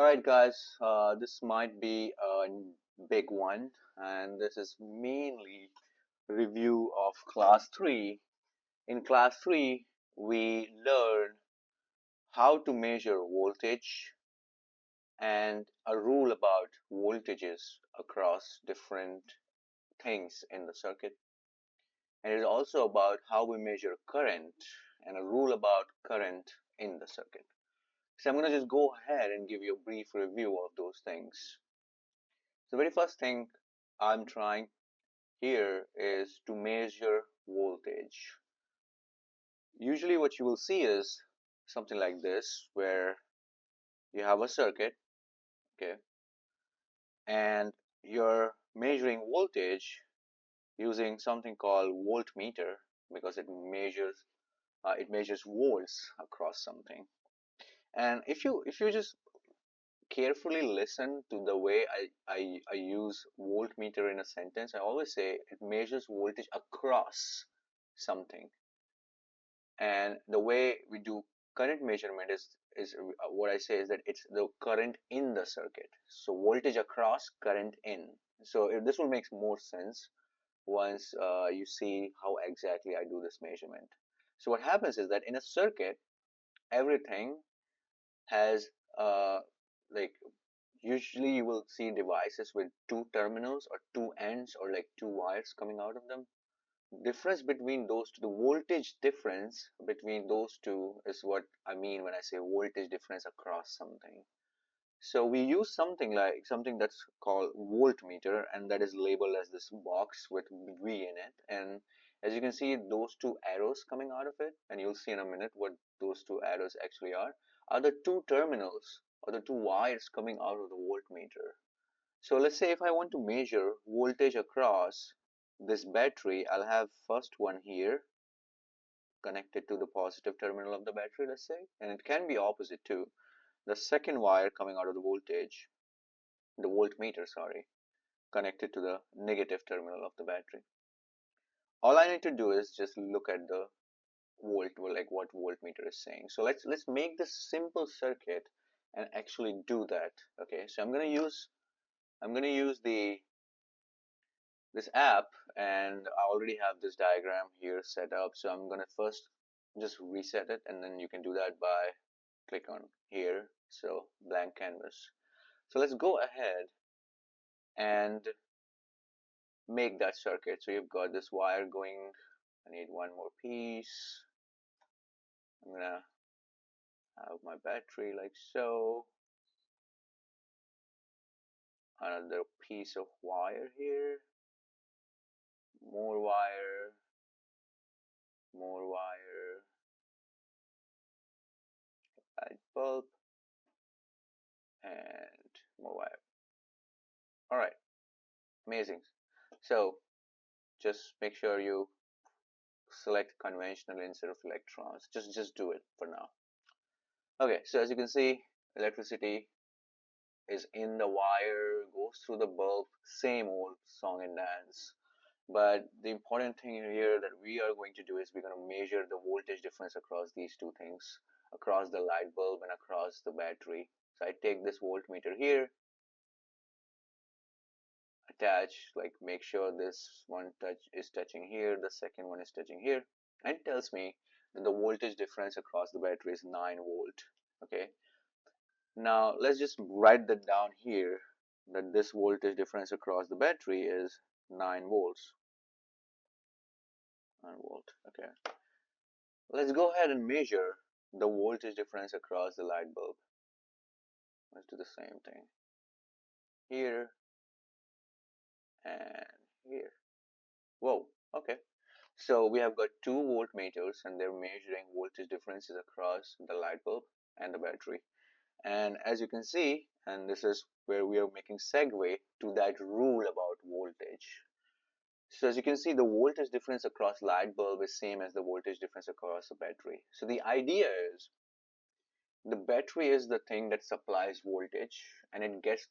Alright guys, this might be a big one, and this is mainly review of class 3. In class 3, we learn how to measure voltage and a rule about voltages across different things in the circuit. And it is also about how we measure current and a rule about current in the circuit. So I'm going to just go ahead and give you a brief review of those things. The very first thing I'm trying here is to measure voltage. Usually what you will see is something like this, where you have a circuit, okay, and you're measuring voltage using something called voltmeter because it measures volts across something. And if you just carefully listen to the way I use voltmeter in a sentence, I always say it measures voltage across something. And the way we do current measurement is what I say is that it's the current in the circuit. So voltage across, current in. So this will make more sense once you see how exactly I do this measurement. So what happens is that in a circuit, everything has like usually you will see devices with two terminals or two ends or like two wires coming out of them. Difference between those two, the voltage difference between those two is what I mean when I say voltage difference across something. So we use something that's called voltmeter, and that is labeled as this box with V in it. And as you can see, those two arrows coming out of it, and you'll see in a minute what those two arrows actually are the two terminals or the two wires coming out of the voltmeter. So let's say if I want to measure voltage across this battery, I'll have first one here connected to the positive terminal of the battery, let's say, and it can be opposite too. The second wire coming out of the voltmeter, sorry, connected to the negative terminal of the battery. All I need to do is just look at the volt, like what voltmeter is saying. So let's make this simple circuit and actually do that. Okay, so I'm gonna use this app, and I already have this diagram here set up. So I'm gonna first just reset it, and then you can do that by click on here. So blank canvas. So let's go ahead and make that circuit. So you've got this wire going. I need one more piece. I'm gonna have my battery like so. Another piece of wire here. More wire. More wire. Light bulb. And more wire. Alright, amazing. So just make sure you select conventional instead of electrons. Just do it for now. Okay, so as you can see, electricity is in the wire, goes through the bulb, same old song and dance. But the important thing here that we are going to do is we're going to measure the voltage difference across these two things, across the light bulb and across the battery. So I take this voltmeter here, attach, like make sure this one is touching here, the second one is touching here, and it tells me that the voltage difference across the battery is 9 volt. Okay, now let's just write that down here, that this voltage difference across the battery is 9 volts. 9 volt. Okay, let's go ahead and measure the voltage difference across the light bulb. Let's do the same thing here and here. Whoa, okay. So we have got two voltmeters, and they're measuring voltage differences across the light bulb and the battery. And as you can see, and this is where we are making segue to that rule about voltage. So as you can see, the voltage difference across light bulb is same as the voltage difference across the battery. So the idea is the battery is the thing that supplies voltage, and it gets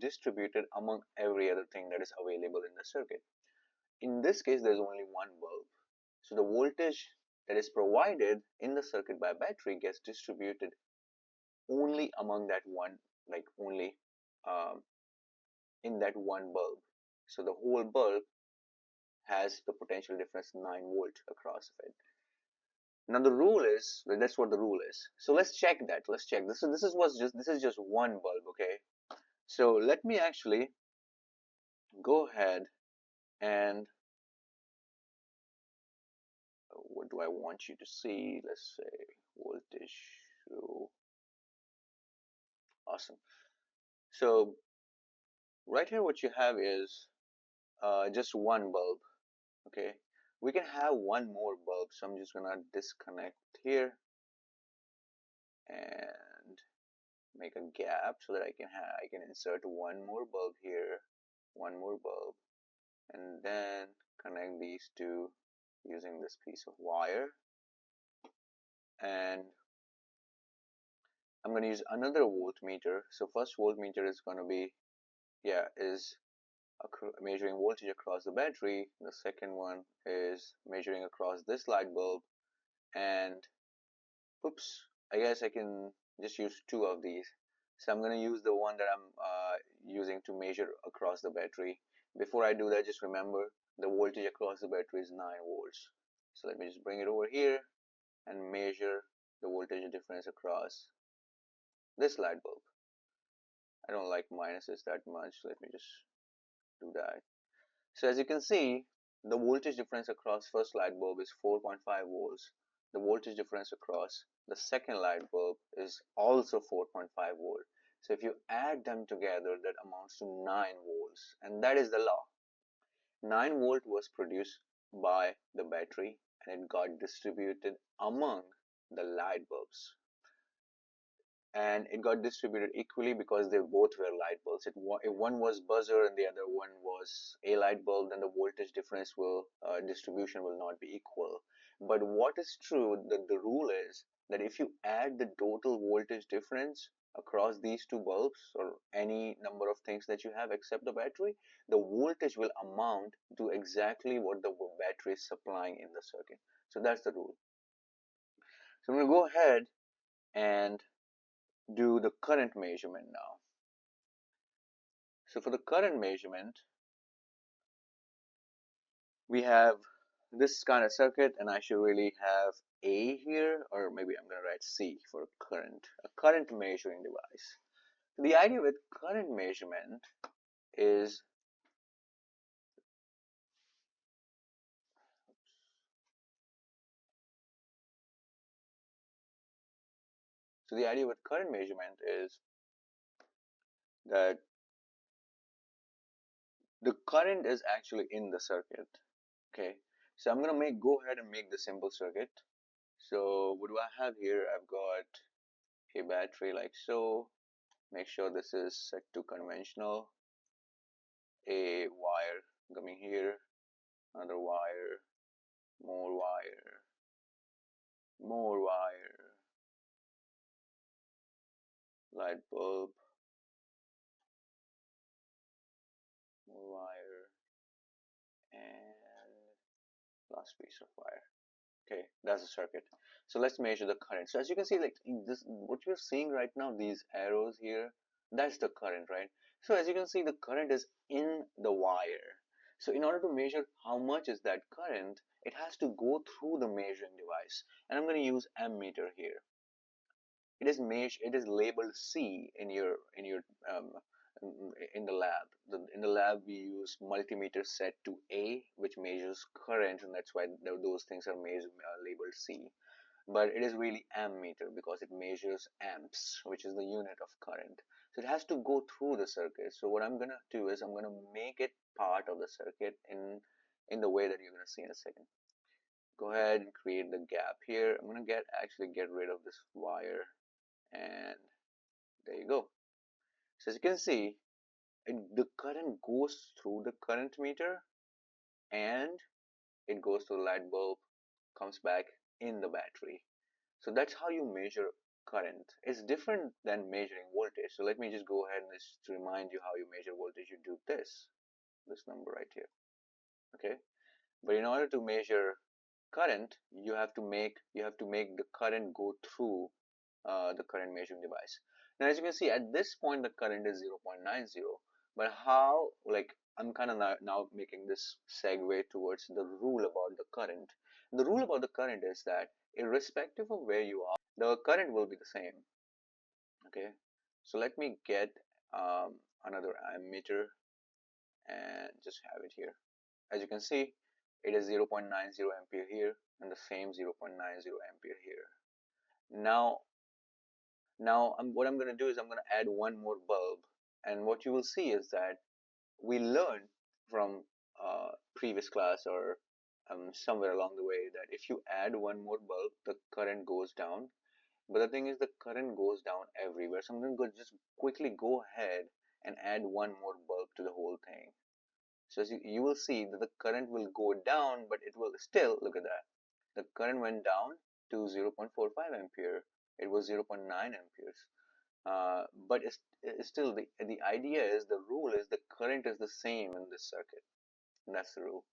distributed among every other thing that is available in the circuit. In this case, there's only one bulb. So the voltage that is provided in the circuit by battery gets distributed only among that one, like only um, in that one bulb. So the whole bulb has the potential difference 9 volt across of it. Now the rule is, well, that's what the rule is. So let's check that. Let's check this. So this is just one bulb, okay? So let me actually go ahead and what do I want you to see? Let's say voltage. So awesome. So right here, what you have is just one bulb. Okay, we can have one more bulb. So I'm just gonna disconnect here and make a gap so that I can insert one more bulb here, one more bulb, and then connect these two using this piece of wire. And I'm going to use another voltmeter. So first voltmeter is going to be, yeah, is measuring voltage across the battery. The second one is measuring across this light bulb. And oops, I guess I can just use two of these. So I'm going to use the one that I'm using to measure across the battery. Before I do that, just remember the voltage across the battery is 9 volts. So let me just bring it over here and measure the voltage difference across this light bulb. I don't like minuses that much. Let me just do that. So as you can see, the voltage difference across first light bulb is 4.5 volts. The voltage difference across the second light bulb is also 4.5 volt. So if you add them together, that amounts to 9 volts. And that is the law. 9 volt was produced by the battery and it got distributed among the light bulbs. And it got distributed equally because they both were light bulbs. If one was buzzer and the other one was a light bulb, then the voltage difference will distribution will not be equal. But what is true, that the rule is that if you add the total voltage difference across these two bulbs or any number of things that you have except the battery, the voltage will amount to exactly what the battery is supplying in the circuit. So that's the rule. So I'm going to go ahead and do the current measurement now. So for the current measurement, we have this kind of circuit, and I should really have A here, or maybe I'm going to write C for current, a current measuring device. The idea with current measurement is the idea with current measurement is that the current is actually in the circuit. Okay, so I'm going to go ahead and make the simple circuit. So what do I have here? I've got a battery like so. Make sure this is set to conventional. A wire coming here, another wire, more wire, more wire, light bulb, more wire, and last piece of wire. Okay, that's the circuit. So let's measure the current. So as you can see, like this, what you're seeing right now, these arrows here, that's the current, right? So as you can see, the current is in the wire. So in order to measure how much is that current, it has to go through the measuring device. And I'm going to use ammeter here. It is labeled C um, in the lab. In the lab, we use multimeter set to A, which measures current, and that's why those things are labeled C. But it is really ammeter because it measures amps, which is the unit of current. So it has to go through the circuit. So what I'm gonna do is I'm gonna make it part of the circuit in the way that you're gonna see in a second. Go ahead and create the gap here. I'm gonna actually get rid of this wire, and there you go. So as you can see, the current goes through the current meter and it goes to the light bulb, comes back in the battery. So that's how you measure current. It's different than measuring voltage. So let me just go ahead and just remind you how you measure voltage. You do this number right here. Okay. But in order to measure current, you have to make the current go through the current measuring device. Now, as you can see, at this point, the current is 0.90. But how, like, I'm kind of now making this segue towards the rule about the current. The rule about the current is that irrespective of where you are, the current will be the same. Okay, so let me get another ammeter and just have it here. As you can see, it is 0.90 ampere here and the same 0.90 ampere here. Now, what I'm going to do is I'm going to add one more bulb, and what you will see is that we learned from previous class or somewhere along the way that if you add one more bulb, the current goes down. But the thing is, the current goes down everywhere. So I'm going to just quickly go ahead and add one more bulb to the whole thing. So as you will see that the current will go down, but it will still, look at that. The current went down to 0.45 ampere. It was zero point 0.9 amperes. But it's still the idea is the rule is the current is the same in this circuit. And that's the rule.